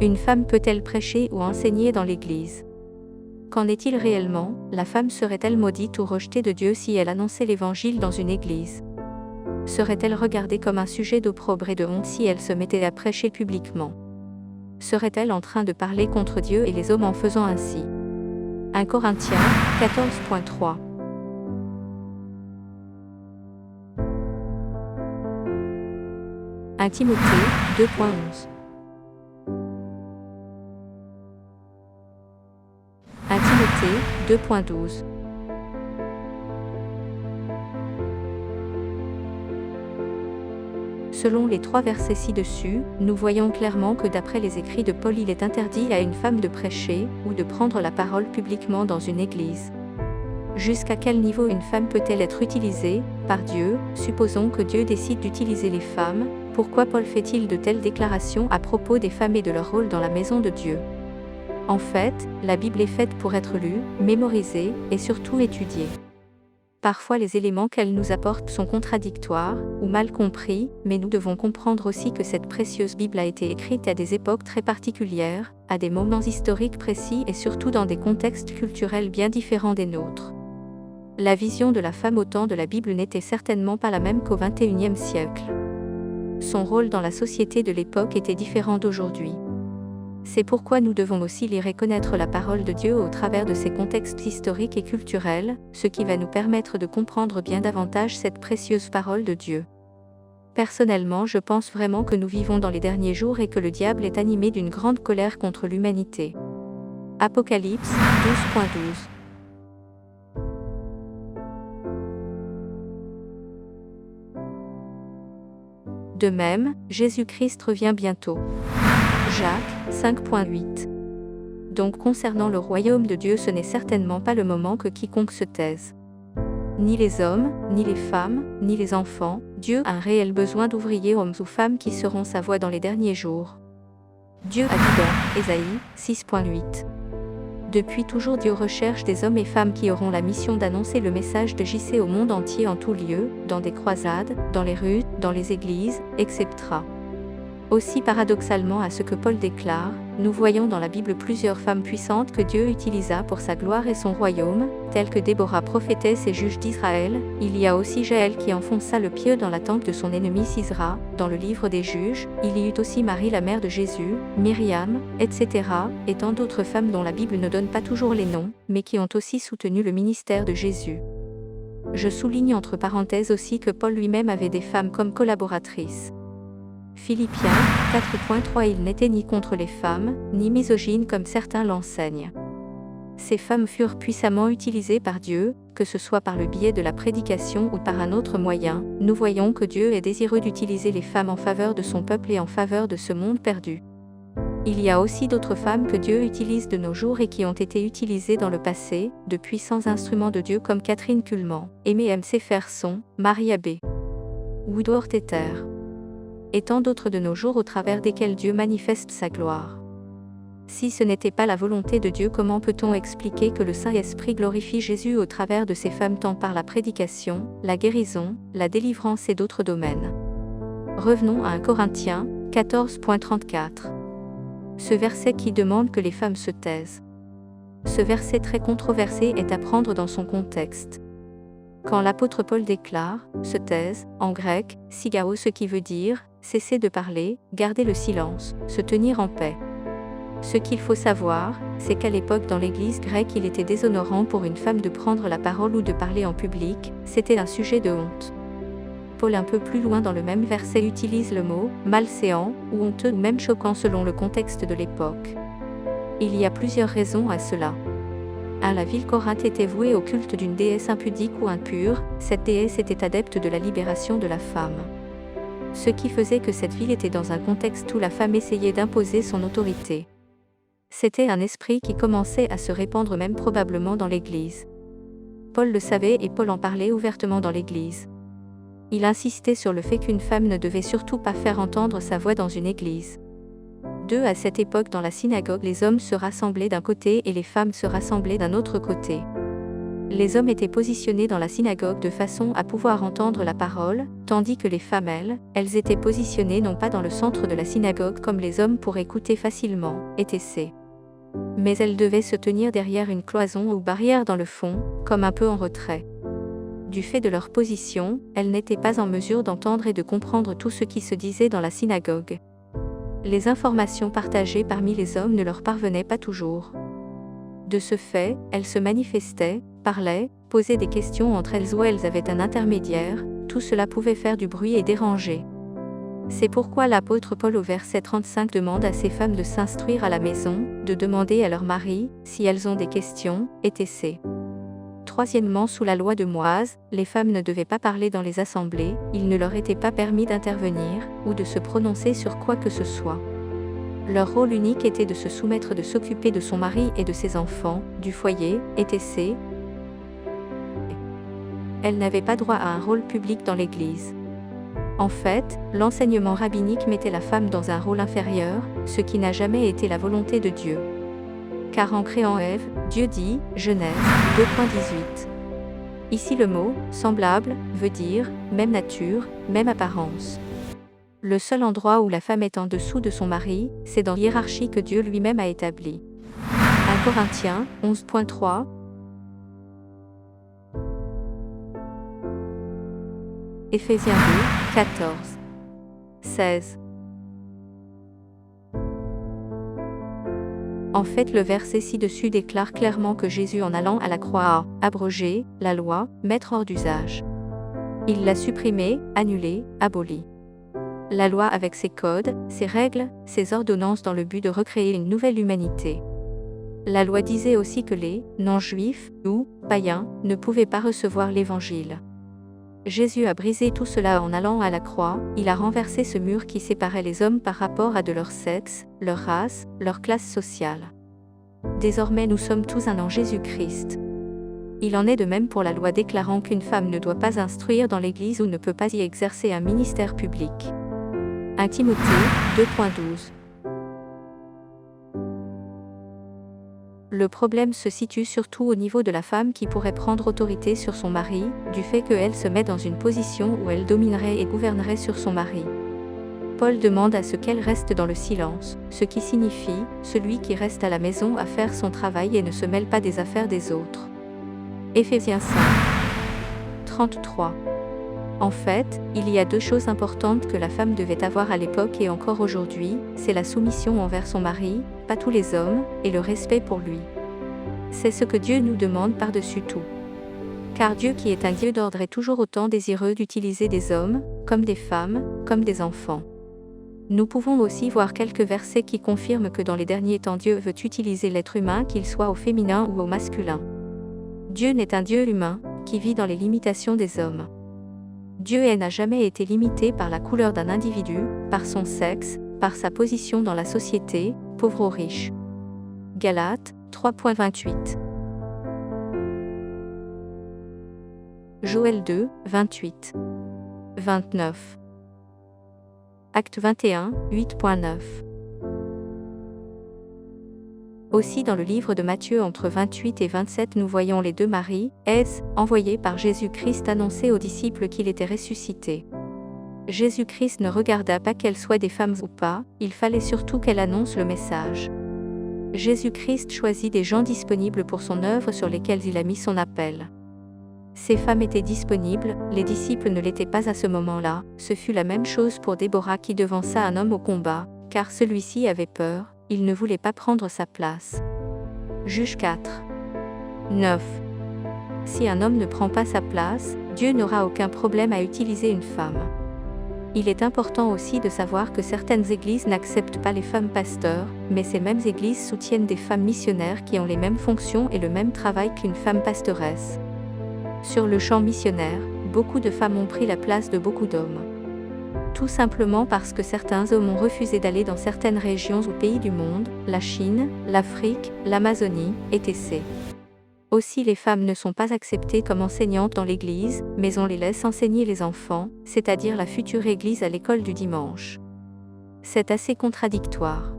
Une femme peut-elle prêcher ou enseigner dans l'Église? Qu'en est-il réellement? La femme serait-elle maudite ou rejetée de Dieu si elle annonçait l'Évangile dans une église? Serait-elle regardée comme un sujet d'opprobre et de honte si elle se mettait à prêcher publiquement? Serait-elle en train de parler contre Dieu et les hommes en faisant ainsi? 1 Corinthiens 14.3. Timothée 2.11. 1 Timothée 2.12. Selon les 3 versets ci-dessus, nous voyons clairement que d'après les écrits de Paul, il est interdit à une femme de prêcher ou de prendre la parole publiquement dans une église. Jusqu'à quel niveau une femme peut-elle être utilisée par Dieu? Supposons que Dieu décide d'utiliser les femmes. Pourquoi Paul fait-il de telles déclarations à propos des femmes et de leur rôle dans la maison de Dieu? En fait, la Bible est faite pour être lue, mémorisée et surtout étudiée. Parfois les éléments qu'elle nous apporte sont contradictoires ou mal compris, mais nous devons comprendre aussi que cette précieuse Bible a été écrite à des époques très particulières, à des moments historiques précis et surtout dans des contextes culturels bien différents des nôtres. La vision de la femme au temps de la Bible n'était certainement pas la même qu'au XXIe siècle. Son rôle dans la société de l'époque était différent d'aujourd'hui. C'est pourquoi nous devons aussi lire et connaître la parole de Dieu au travers de ces contextes historiques et culturels, ce qui va nous permettre de comprendre bien davantage cette précieuse parole de Dieu. Personnellement, je pense vraiment que nous vivons dans les derniers jours et que le diable est animé d'une grande colère contre l'humanité. Apocalypse 12.12. De même, Jésus-Christ revient bientôt. Jacques 5.8. Donc concernant le royaume de Dieu, ce n'est certainement pas le moment que quiconque se taise. Ni les hommes, ni les femmes, ni les enfants, Dieu a un réel besoin d'ouvriers hommes ou femmes qui seront sa voix dans les derniers jours. Dieu a dit dans Ésaïe 6.8. Depuis toujours Dieu recherche des hommes et femmes qui auront la mission d'annoncer le message de JC au monde entier en tout lieu, dans des croisades, dans les rues, dans les églises, etc. Aussi paradoxalement à ce que Paul déclare, nous voyons dans la Bible plusieurs femmes puissantes que Dieu utilisa pour sa gloire et son royaume, telles que Déborah prophétesse et juge d'Israël. Il y a aussi Jaël qui enfonça le pieu dans la tente de son ennemi Sisera, dans le livre des juges. Il y eut aussi Marie la mère de Jésus, Myriam, etc., et tant d'autres femmes dont la Bible ne donne pas toujours les noms, mais qui ont aussi soutenu le ministère de Jésus. Je souligne entre parenthèses aussi que Paul lui-même avait des femmes comme collaboratrices. Philippiens 4.3. Il n'était ni contre les femmes, ni misogyne comme certains l'enseignent. Ces femmes furent puissamment utilisées par Dieu, que ce soit par le biais de la prédication ou par un autre moyen. Nous voyons que Dieu est désireux d'utiliser les femmes en faveur de son peuple et en faveur de ce monde perdu. Il y a aussi d'autres femmes que Dieu utilise de nos jours et qui ont été utilisées dans le passé, de puissants instruments de Dieu comme Catherine Kuhlman, Aimée M. Ferson, Maria B. Woodworth Ether. Et tant d'autres de nos jours au travers desquels Dieu manifeste sa gloire. Si ce n'était pas la volonté de Dieu, comment peut-on expliquer que le Saint-Esprit glorifie Jésus au travers de ces femmes tant par la prédication, la guérison, la délivrance et d'autres domaines? Revenons à 1 Corinthiens 14.34. Ce verset qui demande que les femmes se taisent. Ce verset très controversé est à prendre dans son contexte. Quand l'apôtre Paul déclare « se taise », en grec, sigao, ce qui veut dire « cesser de parler, garder le silence, se tenir en paix ». Ce qu'il faut savoir, c'est qu'à l'époque dans l'Église grecque il était déshonorant pour une femme de prendre la parole ou de parler en public, c'était un sujet de honte. Paul un peu plus loin dans le même verset utilise le mot « malséant » ou honteux ou même choquant selon le contexte de l'époque. Il y a plusieurs raisons à cela. 1. La ville Corinthe était vouée au culte d'une déesse impudique ou impure. Cette déesse était adepte de la libération de la femme. Ce qui faisait que cette ville était dans un contexte où la femme essayait d'imposer son autorité. C'était un esprit qui commençait à se répandre même probablement dans l'Église. Paul le savait et Paul en parlait ouvertement dans l'Église. Il insistait sur le fait qu'une femme ne devait surtout pas faire entendre sa voix dans une église. 2. À cette époque dans la synagogue les hommes se rassemblaient d'un côté et les femmes se rassemblaient d'un autre côté. Les hommes étaient positionnés dans la synagogue de façon à pouvoir entendre la parole, tandis que les femmes, elles étaient positionnées non pas dans le centre de la synagogue comme les hommes pour écouter facilement, etc. Mais elles devaient se tenir derrière une cloison ou barrière dans le fond, comme un peu en retrait. Du fait de leur position, elles n'étaient pas en mesure d'entendre et de comprendre tout ce qui se disait dans la synagogue. Les informations partagées parmi les hommes ne leur parvenaient pas toujours. De ce fait, elles se manifestaient, parlaient, posaient des questions entre elles ou elles avaient un intermédiaire, tout cela pouvait faire du bruit et déranger. C'est pourquoi l'apôtre Paul au verset 35 demande à ces femmes de s'instruire à la maison, de demander à leur mari, si elles ont des questions, etc. Troisièmement, sous la loi de Moïse, les femmes ne devaient pas parler dans les assemblées, il ne leur était pas permis d'intervenir, ou de se prononcer sur quoi que ce soit. Leur rôle unique était de se soumettre, de s'occuper de son mari et de ses enfants, du foyer, etc. Elles n'avaient pas droit à un rôle public dans l'Église. En fait, l'enseignement rabbinique mettait la femme dans un rôle inférieur, ce qui n'a jamais été la volonté de Dieu. Car en créant Ève, Dieu dit, Genèse 2.18. Ici le mot « semblable » veut dire « même nature, même apparence ». Le seul endroit où la femme est en dessous de son mari, c'est dans la hiérarchie que Dieu lui-même a établie. 1 Corinthiens 11.3. Éphésiens 2, 14. 16. En fait, le verset ci-dessus déclare clairement que Jésus, en allant à la croix, a abrogé la loi, mettre hors d'usage. Il l'a supprimée, annulée, abolie. La loi avec ses codes, ses règles, ses ordonnances dans le but de recréer une nouvelle humanité. La loi disait aussi que les non-juifs ou païens ne pouvaient pas recevoir l'Évangile. Jésus a brisé tout cela en allant à la croix, il a renversé ce mur qui séparait les hommes par rapport à de leur sexe, leur race, leur classe sociale. Désormais nous sommes tous un en Jésus-Christ. Il en est de même pour la loi déclarant qu'une femme ne doit pas instruire dans l'Église ou ne peut pas y exercer un ministère public. 1 Timothée 2.12. Le problème se situe surtout au niveau de la femme qui pourrait prendre autorité sur son mari, du fait qu'elle se met dans une position où elle dominerait et gouvernerait sur son mari. Paul demande à ce qu'elle reste dans le silence, ce qui signifie « celui qui reste à la maison à faire son travail et ne se mêle pas des affaires des autres ». Éphésiens 5. 33. En fait, il y a deux choses importantes que la femme devait avoir à l'époque et encore aujourd'hui, c'est la soumission envers son mari, pas tous les hommes, et le respect pour lui. C'est ce que Dieu nous demande par-dessus tout. Car Dieu qui est un Dieu d'ordre est toujours autant désireux d'utiliser des hommes, comme des femmes, comme des enfants. Nous pouvons aussi voir quelques versets qui confirment que dans les derniers temps Dieu veut utiliser l'être humain qu'il soit au féminin ou au masculin. Dieu n'est un Dieu humain, qui vit dans les limitations des hommes. Dieu n'a jamais été limité par la couleur d'un individu, par son sexe, par sa position dans la société, pauvre ou riche. Galates 3.28. Joël 2, 28. 29. Acte 21, 8.9. Aussi dans le livre de Matthieu entre 28 et 27 nous voyons les deux Marie, envoyées par Jésus-Christ annoncer aux disciples qu'il était ressuscité. Jésus-Christ ne regarda pas qu'elles soient des femmes ou pas, il fallait surtout qu'elles annoncent le message. Jésus-Christ choisit des gens disponibles pour son œuvre sur lesquels il a mis son appel. Ces femmes étaient disponibles, les disciples ne l'étaient pas à ce moment-là, ce fut la même chose pour Déborah qui devança un homme au combat, car celui-ci avait peur. Il ne voulait pas prendre sa place. Juge 4. 9. Si un homme ne prend pas sa place, Dieu n'aura aucun problème à utiliser une femme. Il est important aussi de savoir que certaines églises n'acceptent pas les femmes pasteurs, mais ces mêmes églises soutiennent des femmes missionnaires qui ont les mêmes fonctions et le même travail qu'une femme pastoresse. Sur le champ missionnaire, beaucoup de femmes ont pris la place de beaucoup d'hommes. Tout simplement parce que certains hommes ont refusé d'aller dans certaines régions ou pays du monde, la Chine, l'Afrique, l'Amazonie, etc. Aussi les femmes ne sont pas acceptées comme enseignantes dans l'église, mais on les laisse enseigner les enfants, c'est-à-dire la future église à l'école du dimanche. C'est assez contradictoire.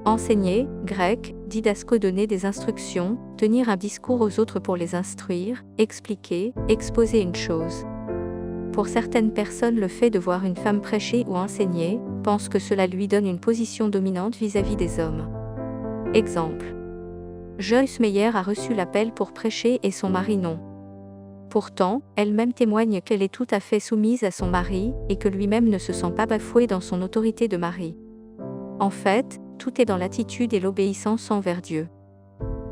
Enseigner, grec, didasco donner des instructions, tenir un discours aux autres pour les instruire, expliquer, exposer une chose. Pour certaines personnes, le fait de voir une femme prêcher ou enseigner, pense que cela lui donne une position dominante vis-à-vis des hommes. Exemple. Joyce Meyer a reçu l'appel pour prêcher et son mari non. Pourtant, elle-même témoigne qu'elle est tout à fait soumise à son mari, et que lui-même ne se sent pas bafoué dans son autorité de mari. En fait, tout est dans l'attitude et l'obéissance envers Dieu.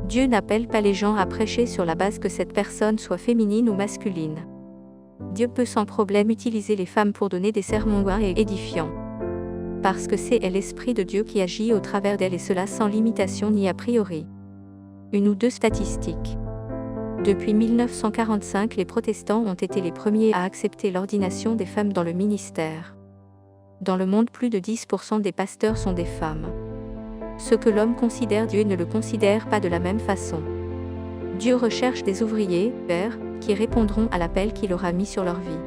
Dieu n'appelle pas les gens à prêcher sur la base que cette personne soit féminine ou masculine. Dieu peut sans problème utiliser les femmes pour donner des sermons et édifiants. Parce que c'est l'Esprit de Dieu qui agit au travers d'elle et cela sans limitation ni a priori. Une ou deux statistiques. Depuis 1945, les protestants ont été les premiers à accepter l'ordination des femmes dans le ministère. Dans le monde, plus de 10% des pasteurs sont des femmes. Ce que l'homme considère, Dieu ne le considère pas de la même façon. Dieu recherche des ouvriers, pères, qui répondront à l'appel qu'il aura mis sur leur vie.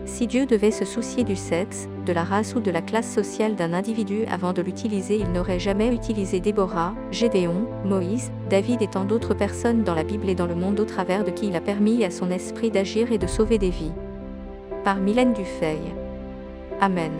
Si Dieu devait se soucier du sexe, de la race ou de la classe sociale d'un individu avant de l'utiliser, il n'aurait jamais utilisé Déborah, Gédéon, Moïse, David et tant d'autres personnes dans la Bible et dans le monde au travers de qui il a permis à son esprit d'agir et de sauver des vies. Par Mylène Dufeil. Amen.